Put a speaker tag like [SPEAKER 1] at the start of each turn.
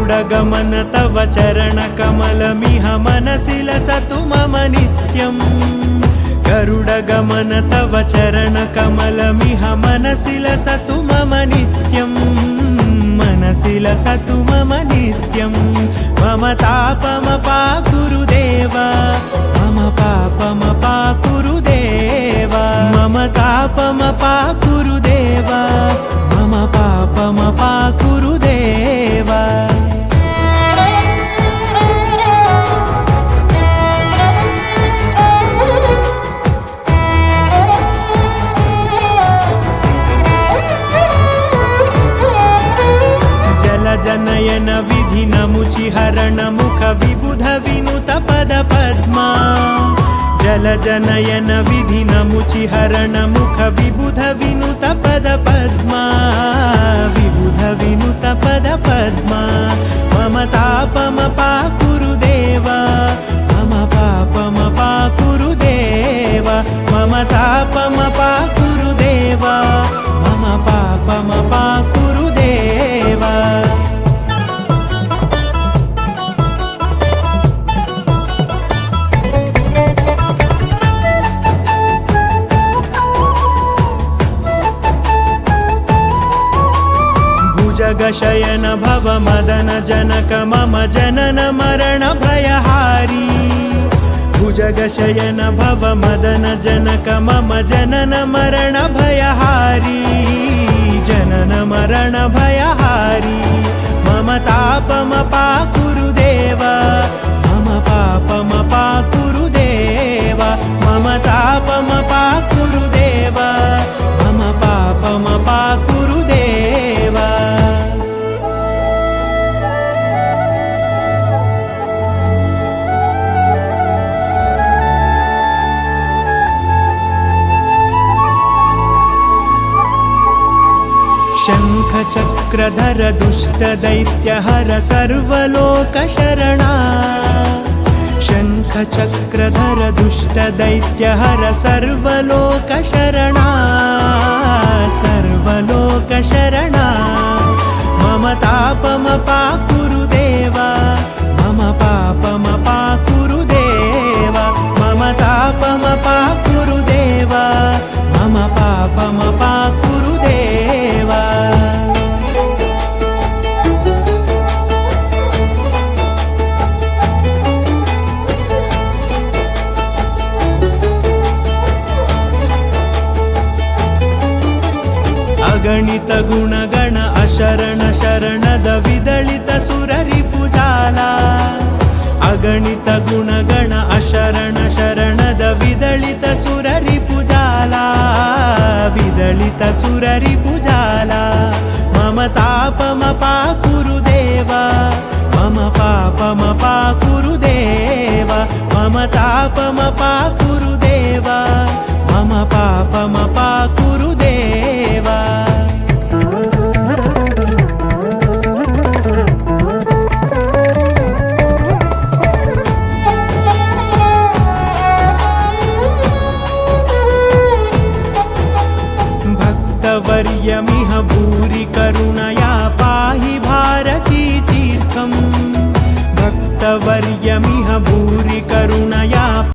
[SPEAKER 1] गरुडगमन तव चरणकमलमिह मनसि लसतु मम नित्यम् गरुडगमन तव चरणकमलमिह मनसि लसतु मम नित्यम् मनसि लसतु मम नित्यम् मम तापमपाकुरुदेव मम पापमपाकुरुदेव मम तापमपाकुरुदेव मम पापमपाकुरुदेव जनयन विधि नमुचिहरण मुख विबुध विनुत पद पद्मा जल जनयन विधि नमुचिहरण मुख विबुध विनुत पद पद्मा विबुध विनुत पद पद्मा मम तापमपाकुरुदेव मम पापमपाकुरुदेव मम तापमपाकुरुदेव मम पापमपाकुरुदेव जगशयन भव मदन जनक मम जनन मरण भयहारी भुजगशयन भव मदन जनक मम जनन मरण भयहारी जनन मरण भयहारी मम तापमपाकुरुदेव मम पापमपाकुरुदेव मम तापमपाकुरुदेव मम पापमपाकुरुदेव शङ्खचक्रधर दुष्टदैत्यहर सर्वलोकशरणा शङ्खचक्रधर दुष्टदैत्यहर सर्वलोकशरणा सर्वलोकशरणा मम तापमपाकुरुदेव मम पापमपाकुरुदेव मम तापमपाकुरुदेव मम पापमपाकुरुदेव अगणित गुणगण अशरण शरणद विदलित सुररिपुजाला अगणित गुणगण अशरण शरणद विदलित सुररिपुजाला विदलित सुररिपुजाला मम तापमपाकुरुदेव मम पापमपाकुरुदेव मम तापमपाकुरुदेव मम पापमपाकुरुदेव भक्तवर्यमिह भूरि करुणया पाहि भारती तीर्थम् भक्तवर्यमिह भूरि करुणया